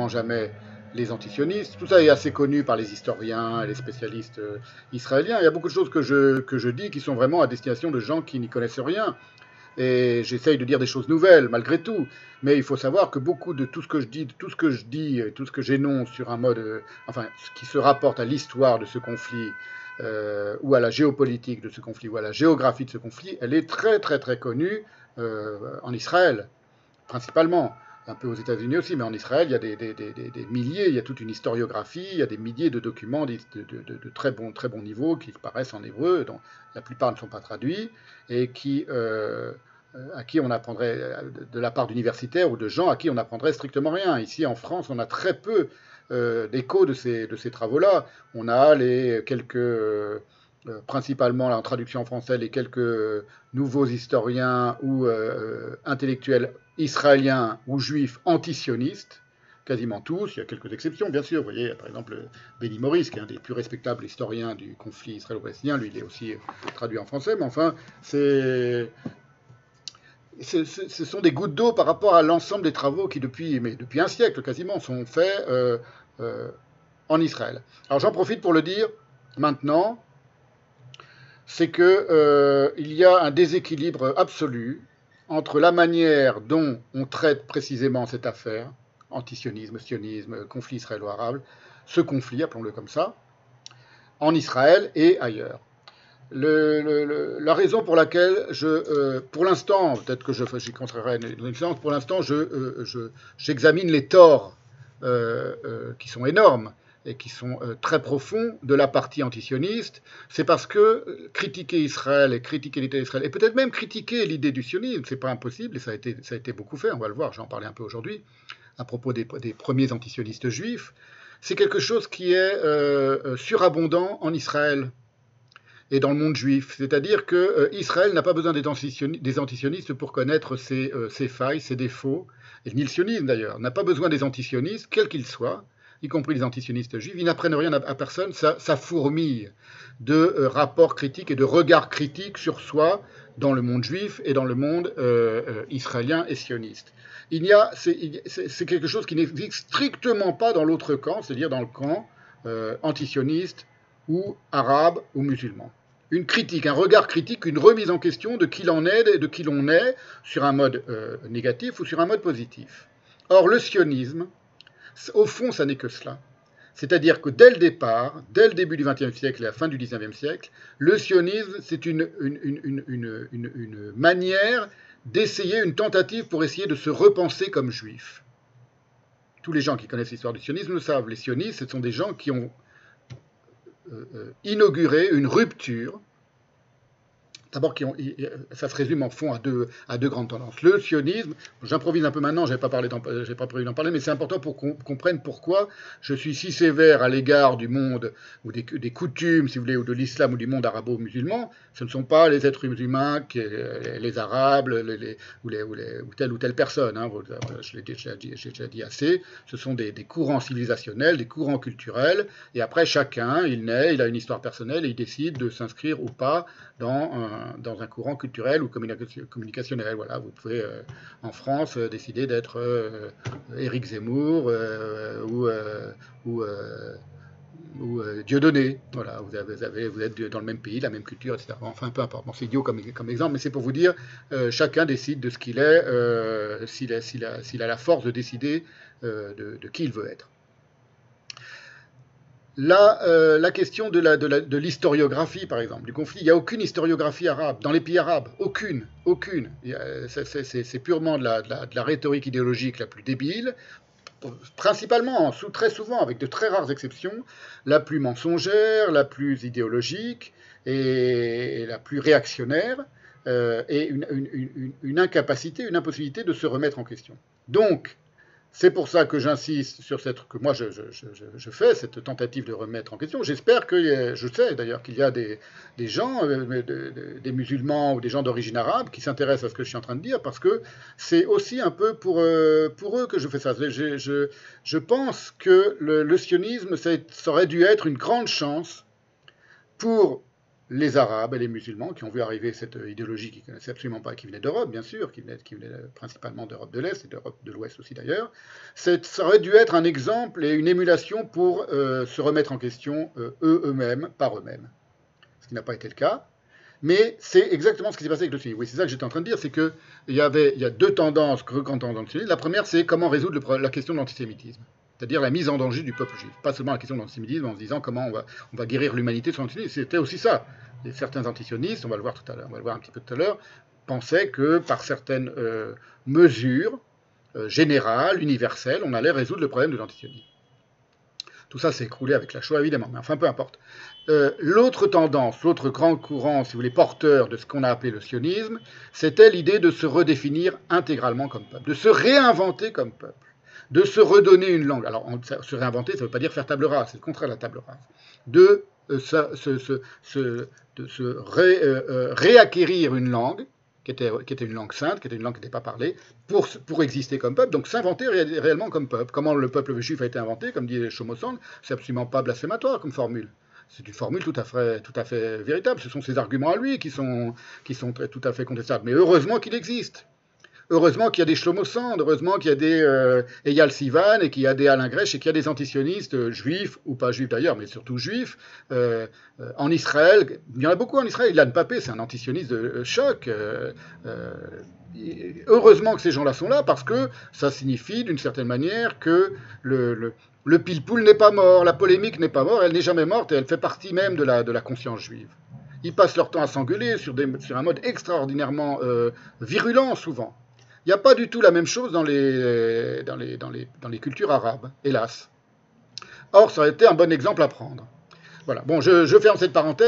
jamais les antisionistes. Tout ça est assez connu par les historiens et les spécialistes israéliens. Il y a beaucoup de choses que je dis qui sont vraiment à destination de gens qui n'y connaissent rien. Et j'essaye de dire des choses nouvelles, malgré tout. Mais il faut savoir que beaucoup de tout ce que je dis, tout ce que j'énonce sur un mode, enfin, ce qui se rapporte à l'histoire de ce conflit, ou à la géopolitique de ce conflit, ou à la géographie de ce conflit, elle est très, très, très connue en Israël, principalement. Un peu aux États-Unis aussi, mais en Israël, il y a des milliers, il y a toute une historiographie, il y a des milliers de documents de très bon niveau qui paraissent en hébreu, dont la plupart ne sont pas traduits, et à qui on apprendrait, de la part d'universitaires ou de gens à qui on apprendrait strictement rien. Ici, en France, on a très peu d'écho de ces travaux-là. On a les quelques principalement en traduction en français, les quelques nouveaux historiens ou intellectuels israéliens ou juifs antisionistes, quasiment tous, il y a quelques exceptions bien sûr, vous voyez, par exemple Benny Morris, qui est un des plus respectables historiens du conflit israélo-palestinien, lui il est aussi traduit en français, mais enfin, ce sont des gouttes d'eau par rapport à l'ensemble des travaux qui, depuis un siècle quasiment, sont faits en Israël. Alors j'en profite pour le dire maintenant, c'est qu'il y a un déséquilibre absolu entre la manière dont on traite précisément cette affaire, antisionisme, sionisme, conflit israélo-arabe, ce conflit, appelons-le comme ça, en Israël et ailleurs. La raison pour laquelle pour l'instant, peut-être que j'y contrairai une séance, pour l'instant, j'examine les torts qui sont énormes et qui sont très profonds de la partie antisioniste, c'est parce que critiquer Israël et critiquer l'État d'Israël, et peut-être même critiquer l'idée du sionisme, c'est pas impossible, et ça a été beaucoup fait, on va le voir, j'en parlais un peu aujourd'hui, à propos des premiers antisionistes juifs, c'est quelque chose qui est surabondant en Israël et dans le monde juif. C'est-à-dire que Israël n'a pas besoin des antisionistes pour connaître ses failles, ses défauts, et ni le sionisme d'ailleurs, n'a pas besoin des antisionistes, quels qu'ils soient, y compris les antisionistes juifs, ils n'apprennent rien à personne, ça fourmille de rapports critiques et de regards critiques sur soi dans le monde juif et dans le monde israélien et sioniste. C'est quelque chose qui n'existe strictement pas dans l'autre camp, c'est-à-dire dans le camp antisioniste ou arabe ou musulman. Une critique, un regard critique, une remise en question de qui l'on est et de qui l'on est sur un mode négatif ou sur un mode positif. Or, le sionisme, au fond, ça n'est que cela. C'est-à-dire que dès le départ, dès le début du XXe siècle et la fin du XIXe siècle, le sionisme, c'est une manière d'essayer, une tentative pour essayer de se repenser comme juif. Tous les gens qui connaissent l'histoire du sionisme le savent. Les sionistes, ce sont des gens qui ont inauguré une rupture. D'abord, ça se résume en fond à deux grandes tendances. Le sionisme, j'improvise un peu maintenant, je n'ai pas prévu d'en parler, mais c'est important pour qu'on comprenne pourquoi je suis si sévère à l'égard du monde, ou des coutumes, si vous voulez, ou de l'islam, ou du monde arabo-musulman. Ce ne sont pas les êtres humains, les Arabes, ou telle ou telle personne. Hein, je l'ai déjà dit assez. Ce sont des courants civilisationnels, des courants culturels, et après, chacun, il naît, il a une histoire personnelle, et il décide de s'inscrire ou pas dans un courant culturel ou communicationnel. Voilà, vous pouvez en France décider d'être Éric Zemmour ou Dieudonné. Voilà, vous êtes dans le même pays, la même culture, etc. Enfin, peu importe. Bon, c'est idiot comme exemple, mais c'est pour vous dire, chacun décide de ce qu'il est, s'il a la force de décider de qui il veut être. La question de l'historiographie, par exemple, du conflit, il n'y a aucune historiographie arabe, dans les pays arabes, aucune. C'est purement de la rhétorique idéologique la plus débile, principalement, très souvent, avec de très rares exceptions, la plus mensongère, la plus idéologique et la plus réactionnaire, et une incapacité, une impossibilité de se remettre en question. Donc, c'est pour ça que j'insiste sur que moi je fais cette tentative de remettre en question. J'espère je sais d'ailleurs qu'il y a des gens, des musulmans ou des gens d'origine arabe qui s'intéressent à ce que je suis en train de dire, parce que c'est aussi un peu pour eux que je fais ça. Je pense que le sionisme, ça aurait dû être une grande chance pour les Arabes et les musulmans qui ont vu arriver cette idéologie qu'ils ne connaissaient absolument pas, qui venait d'Europe, bien sûr, qui venait principalement d'Europe de l'Est et d'Europe de l'Ouest aussi d'ailleurs. Ça aurait dû être un exemple et une émulation pour se remettre en question eux-mêmes, par eux-mêmes. Ce qui n'a pas été le cas. Mais c'est exactement ce qui s'est passé avec le sionisme. Oui, c'est ça que j'étais en train de dire, c'est qu'il y a deux tendances, grandes tendances dans le sionisme. La première, c'est comment résoudre la question de l'antisémitisme. C'est-à-dire la mise en danger du peuple juif. Pas seulement la question de l'antisémitisme en se disant comment on va guérir l'humanité sur l'antisémitisme. C'était aussi ça. Et certains antisionistes, on va le voir tout à l'heure, on va le voir un petit peu tout à l'heure, pensaient que par certaines mesures générales, universelles, on allait résoudre le problème de l'antisionisme. Tout ça s'est écroulé avec la Shoah, évidemment, mais enfin, peu importe. L'autre tendance, l'autre grand courant, si vous voulez, porteur de ce qu'on a appelé le sionisme, c'était l'idée de se redéfinir intégralement comme peuple, de se réinventer comme peuple, de se redonner une langue. Alors, se réinventer, ça ne veut pas dire faire table rase, c'est le contraire de la table rase. De se réacquérir une langue, qui était une langue sainte, qui était une langue qui n'était pas parlée, pour exister comme peuple, donc s'inventer réellement comme peuple. Comment le peuple juif a été inventé, comme dit Chomosand, c'est absolument pas blasphématoire comme formule. C'est une formule tout à fait véritable. Ce sont ses arguments à lui qui sont tout à fait contestables. Mais heureusement qu'il existe. Heureusement qu'il y a des Shlomo Sand, heureusement qu'il y a des Eyal Sivan et qu'il y a des Alain Grèche et qu'il y a des antisionistes juifs, ou pas juifs d'ailleurs, mais surtout juifs, en Israël. Il y en a beaucoup en Israël. Ilan Papé, c'est un antisioniste de choc. Heureusement que ces gens-là sont là parce que ça signifie d'une certaine manière que le pile-poule n'est pas mort, la polémique n'est pas morte, elle n'est jamais morte et elle fait partie même de la conscience juive. Ils passent leur temps à s'engueuler sur un mode extraordinairement virulent souvent. Il n'y a pas du tout la même chose dans les cultures arabes, hélas. Or, ça aurait été un bon exemple à prendre. Voilà. Bon, je ferme cette parenthèse.